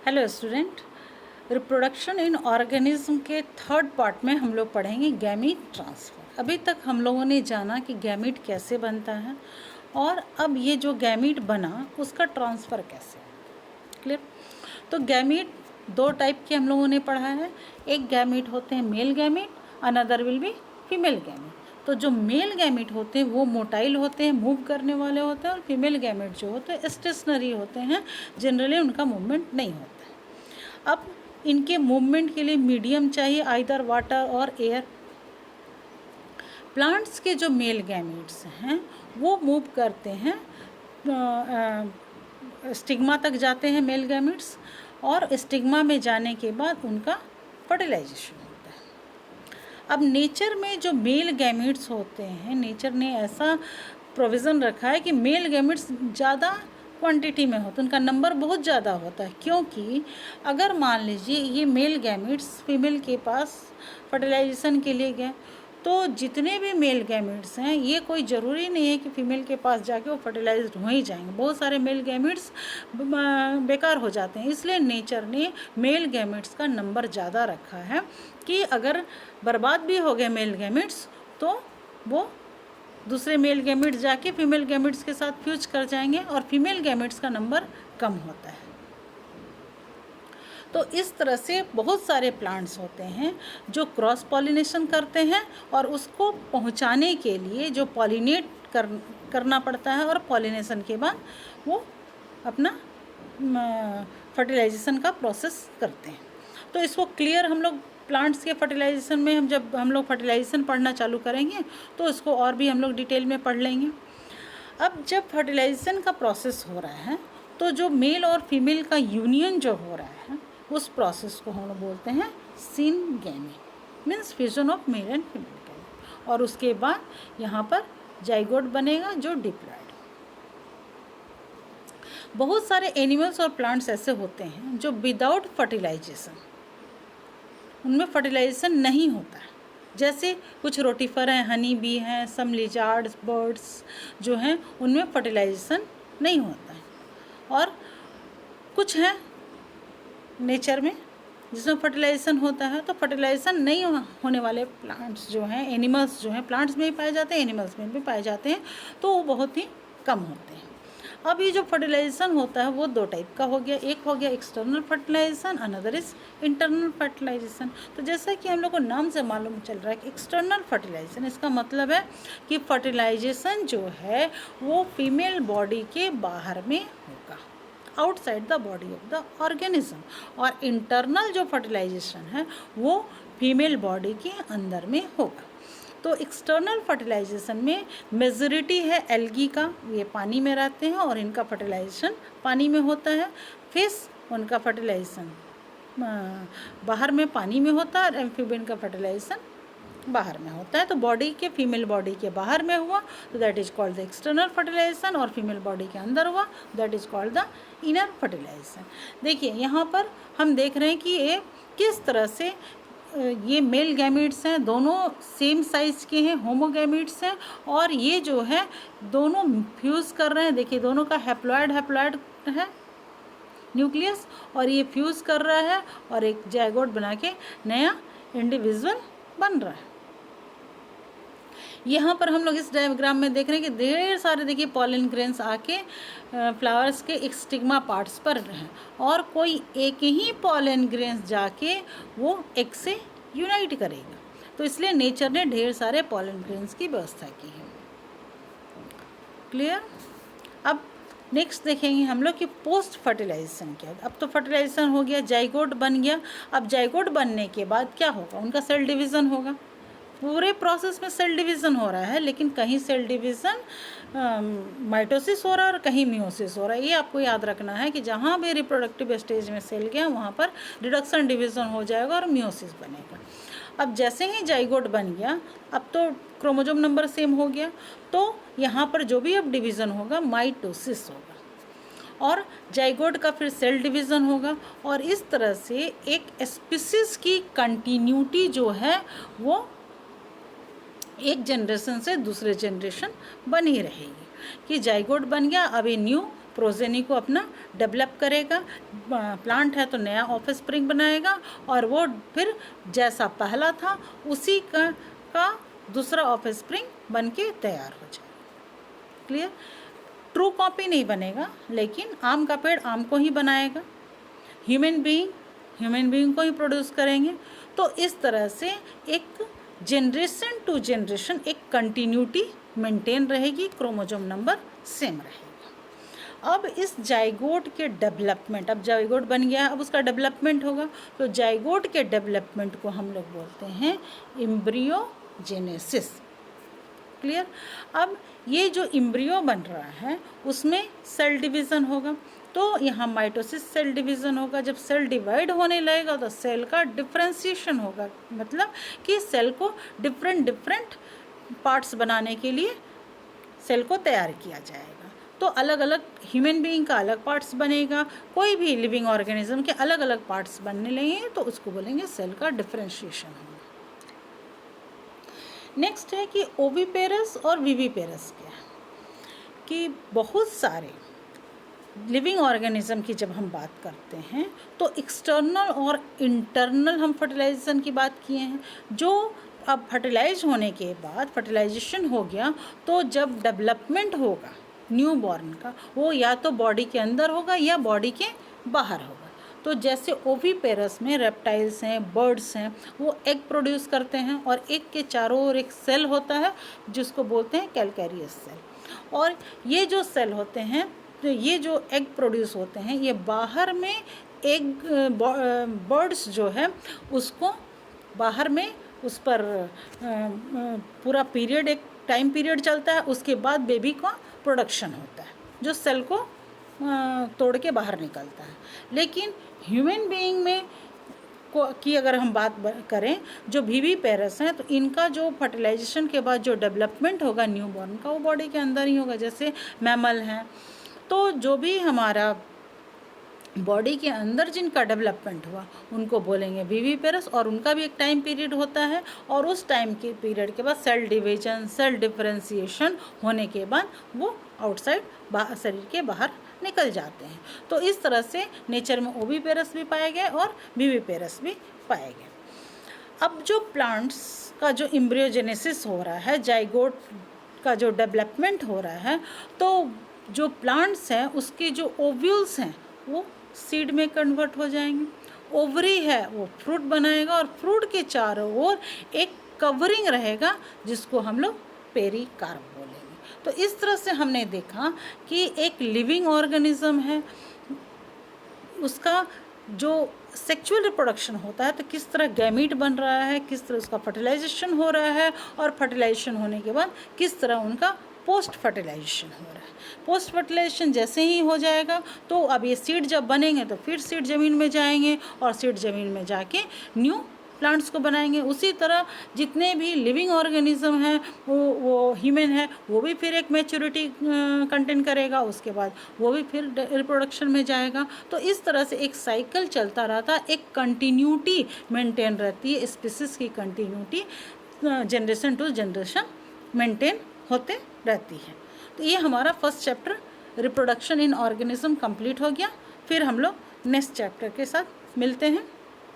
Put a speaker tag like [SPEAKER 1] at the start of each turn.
[SPEAKER 1] Hello student, reproduction in organism के third part में हम लोग पढ़ेंगे गैमीट ट्रांसफ़र। अभी तक हम लोगों ने जाना कि गैमीट कैसे बनता है और अब ये जो गैमीट बना उसका ट्रांसफ़र कैसे है। क्लियर? तो गैमीट दो टाइप के हम लोगों ने पढ़ा है। एक गैमीट होते हैं male gamete, another will be female gamete. तो जो मेल गैमीट होते हैं वो मोटाइल होते हैं, मूव करने वाले होते हैं, और फीमेल गैमीट जो होते हैं स्टेशनरी होते हैं, जनरली उनका मूवमेंट नहीं होता है। अब इनके मूवमेंट के लिए मीडियम चाहिए, आइदर वाटर और एयर। प्लांट्स के जो मेल गैमीट्स हैं वो मूव करते हैं, स्टिग्मा तक जाते हैं मेल गैमीट्स, और स्टिग्मा में जाने के बाद उनका फर्टिलाइजेशन होता है। अब नेचर में जो मेल गैमीट्स होते हैं, नेचर ने ऐसा प्रोविज़न रखा है कि मेल गैमीट्स ज़्यादा क्वांटिटी में होते हैं, उनका नंबर बहुत ज़्यादा होता है। क्योंकि अगर मान लीजिए ये मेल गैमीट्स फीमेल के पास फर्टिलाइजेशन के लिए गए, तो जितने भी मेल गैमीट्स हैं ये कोई ज़रूरी नहीं है कि फ़ीमेल के पास जाके वो फर्टिलाइज्ड हो ही जाएंगे। बहुत सारे मेल गैमीट्स बेकार हो जाते हैं। इसलिए नेचर ने मेल गैमीट्स का नंबर ज़्यादा रखा है कि अगर बर्बाद भी हो गए मेल गैमीट्स तो वो दूसरे मेल गैमीट्स जाके फीमेल गैमीट्स के साथ फ्यूज कर जाएंगे और फीमेल गैमीट्स का नंबर कम होता है। तो इस तरह से बहुत सारे प्लांट्स होते हैं जो क्रॉस पॉलिनेशन करते हैं और उसको पहुंचाने के लिए जो पॉलिनेट करना पड़ता है, और पॉलिनेशन के बाद वो अपना फर्टिलाइजेशन का प्रोसेस करते हैं। तो इसको क्लियर हम लोग प्लांट्स के फर्टिलाइजेशन में जब हम लोग फर्टिलाइजेशन पढ़ना चालू करेंगे तो इसको और भी हम लोग डिटेल में पढ़ लेंगे। अब जब फर्टिलाइजेशन का प्रोसेस हो रहा है तो जो मेल और फीमेल का यूनियन जो हो रहा है उस प्रोसेस को हम लोग बोलते हैं syngamy, means fusion of male and female gamete. और उसके बाद यहाँ पर जाइगोट बनेगा जो डिप्लॉयड। बहुत सारे एनिमल्स और प्लांट्स ऐसे होते हैं जो विदाउट फर्टिलाइजेशन, उनमें फर्टिलाइजेशन नहीं होता है। जैसे कुछ रोटीफर हैं, हनी बी हैं, सम लिजार्ड्स, बर्ड्स जो हैं उनमें फर्टिलाइजेशन नहीं होता है। और कुछ हैं नेचर में जिसमें फर्टिलाइजेशन होता है। तो फर्टिलाइजेशन नहीं होने वाले प्लांट्स जो हैं, एनिमल्स जो हैं, प्लांट्स में भी पाए जाते हैं, एनिमल्स में भी पाए जाते हैं, तो वो बहुत ही कम होते हैं। अब ये जो फर्टिलाइजेशन होता है वो दो टाइप का हो गया। एक हो गया external fertilisation, another is internal fertilisation. तो जैसा कि हम लोग को नाम से मालूम चल रहा है कि एक्सटर्नल फर्टिलाइजेशन, इसका मतलब है कि फर्टिलाइजेशन जो है वो फीमेल बॉडी के बाहर में होगा, outside the body of the organism. और इंटरनल जो फर्टिलाइजेशन है वो फीमेल बॉडी के अंदर में होगा। तो एक्सटर्नल फर्टिलाइजेशन में मेजॉरिटी है एल्गी का, ये पानी में रहते हैं और इनका फर्टिलाइजेशन पानी में होता है। फिश, उनका फर्टिलाइजेशन बाहर में पानी में होता है, और एम्फीबियन का फर्टिलाइजेशन बाहर में होता है। तो बॉडी के, फीमेल बॉडी के बाहर में हुआ तो that is called the external fertilisation, और फीमेल बॉडी के अंदर हुआ that is called the inner fertilisation. देखिए यहाँ पर हम देख रहे हैं कि ये किस तरह से ये मेल गैमीट्स हैं, दोनों सेम साइज़ के हैं, होमोगैमीट्स हैं, और ये जो है दोनों फ्यूज़ कर रहे हैं। देखिए दोनों का हैप्लॉयड है न्यूक्लियस, और ये फ्यूज़ कर रहा है और एक जाइगोट बना के नया इंडिविजुअल बन रहा है। यहाँ पर हम लोग इस डायग्राम में देख रहे हैं कि ढेर सारे, देखिए पॉलन ग्रेन्स आके फ्लावर्स के एक स्टिग्मा पार्ट्स पर हैं, और कोई एक ही पॉलन ग्रेन्स जाके वो एक से यूनाइट करेगा। तो इसलिए नेचर ने ढेर सारे पॉलन ग्रेन्स की व्यवस्था की है। क्लियर? अब नेक्स्ट देखेंगे हम लोग कि पोस्ट फर्टिलाइजेशन क्या है। अब तो फर्टिलाइजेशन हो गया, जाइगोट बन गया। अब जाइगोट बनने के बाद क्या होगा, उनका सेल डिवीज़न होगा। पूरे प्रोसेस में सेल डिवीज़न हो रहा है, लेकिन कहीं सेल डिवीज़न माइटोसिस हो रहा है और कहीं मियोसिस हो रहा है। ये आपको याद रखना है कि जहाँ भी रिप्रोडक्टिव स्टेज में सेल गया वहाँ पर रिडक्शन डिवीज़न हो जाएगा और मियोसिस बनेगा। अब जैसे ही जाइगोट बन गया, अब तो क्रोमोजोम नंबर सेम हो गया, तो यहाँ पर जो भी अब डिवीज़न होगा माइटोसिस होगा, और जाइगोट का फिर सेल डिवीज़न होगा, और इस तरह से एक स्पीसीज़ की कंटिन्यूटी जो है वो एक जनरेशन से दूसरे जनरेशन बनी रहेगी। कि जाइगोट बन गया, अब ये न्यू प्रोजेनी को अपना डेवलप करेगा, प्लांट है तो नया ऑफस्प्रिंग बनाएगा और वो फिर जैसा पहला था उसी का दूसरा ऑफस्प्रिंग बन के तैयार हो जाएगा। क्लियर? ट्रू कॉपी नहीं बनेगा, लेकिन आम का पेड़ आम को ही बनाएगा, ह्यूमन बीइंग को ही प्रोड्यूस करेंगे। तो इस तरह से एक जनरेशन टू जनरेशन एक कंटिन्यूटी मेंटेन रहेगी, क्रोमोसोम नंबर सेम रहेगा। अब इस जाइगोट के डेवलपमेंट, अब जाइगोट बन गया, अब उसका डेवलपमेंट होगा, तो जाइगोट के डेवलपमेंट को हम लोग बोलते हैं एम्ब्रियोजेनेसिस। क्लियर? अब ये जो एम्ब्रियो बन रहा है उसमें सेल डिवीज़न होगा, तो यहाँ माइटोसिस सेल डिवीज़न होगा। जब सेल डिवाइड होने लगेगा तो सेल का डिफ्रेंशिएशन होगा, मतलब कि सेल को डिफरेंट पार्ट्स बनाने के लिए सेल को तैयार किया जाएगा। तो अलग अलग ह्यूमन बीइंग का अलग पार्ट्स बनेगा, कोई भी लिविंग ऑर्गेनिज्म के अलग अलग पार्ट्स बनने लगेंगे, तो उसको बोलेंगे सेल का डिफ्रेंशिएशन होगा। नेक्स्ट है कि ओविपेरस और विविपेरस क्या है, कि बहुत सारे लिविंग ऑर्गेनिज्म की जब हम बात करते हैं तो एक्सटर्नल और इंटरनल हम फर्टिलाइजेशन की बात किए हैं। जो अब फर्टिलाइज होने के बाद फर्टिलाइजेशन हो गया, तो जब डेवलपमेंट होगा न्यू बॉर्न का, वो या तो बॉडी के अंदर होगा या बॉडी के बाहर होगा। तो जैसे ओविपेरस में रेप्टाइल्स हैं, बर्ड्स हैं, वो एग प्रोड्यूस करते हैं और एग के चारों ओर एक सेल होता है जिसको बोलते हैं कैलकैरियस सेल। और ये जो सेल होते हैं, तो ये जो एग प्रोड्यूस होते हैं, ये बाहर में एग बर्ड्स जो है उसको बाहर में उस पर पूरा पीरियड, एक टाइम पीरियड चलता है, उसके बाद बेबी का प्रोडक्शन होता है जो सेल को तोड़ के बाहर निकलता है। लेकिन ह्यूमन बीइंग में की अगर हम बात करें, जो विविपेरस हैं, तो इनका जो फर्टिलाइजेशन के बाद जो डेवलपमेंट होगा न्यूबॉर्न का, वो बॉडी के अंदर ही होगा। जैसे मैमल हैं, तो जो भी हमारा बॉडी के अंदर जिनका डेवलपमेंट हुआ उनको बोलेंगे विविपेरस, और उनका भी एक टाइम पीरियड होता है, और उस टाइम के पीरियड के बाद सेल डिवीजन, सेल डिफरेंशिएशन होने के बाद वो आउटसाइड शरीर के बाहर निकल जाते हैं। तो इस तरह से नेचर में ओविपेरस भी पाए गए और विविपेरस भी पाए गए। अब जो प्लांट्स का जो एम्ब्रियोजेनेसिस हो रहा है, जाइगोट का जो डेवलपमेंट हो रहा है, तो जो प्लांट्स हैं उसके जो ओव्यूल्स हैं वो सीड में कन्वर्ट हो जाएंगे, ओवरी है वो फ्रूट बनाएगा, और फ्रूट के चारों ओर एक कवरिंग रहेगा जिसको हम लोग पेरिकार्प बोलेंगे। तो इस तरह से हमने देखा कि एक लिविंग ऑर्गेनिज्म है, उसका जो सेक्सुअल रिप्रोडक्शन होता है तो किस तरह गैमीट बन रहा है, किस तरह उसका फर्टिलाइजेशन हो रहा है, और फर्टिलाइजेशन होने के बाद किस तरह उनका पोस्ट फर्टिलाइजेशन हो रहा है। पोस्ट फर्टिलाइजेशन जैसे ही हो जाएगा तो अब ये सीड जब बनेंगे तो फिर सीड ज़मीन में जाएंगे, और सीड ज़मीन में जाके न्यू प्लांट्स को बनाएंगे। उसी तरह जितने भी लिविंग ऑर्गेनिज्म हैं, वो ह्यूमन है, वो भी फिर एक मैच्योरिटी कंटेन करेगा, उसके बाद वो भी फिर रिप्रोडक्शन में जाएगा। तो इस तरह से एक साइकिल चलता रहता, एक कंटिन्यूटी मेंटेन रहती है, स्पीसीज की continuity generation to generation maintain होते रहती है। तो ये हमारा first chapter reproduction in organism complete हो गया। फिर हम लोग नेक्स्ट चैप्टर के साथ मिलते हैं।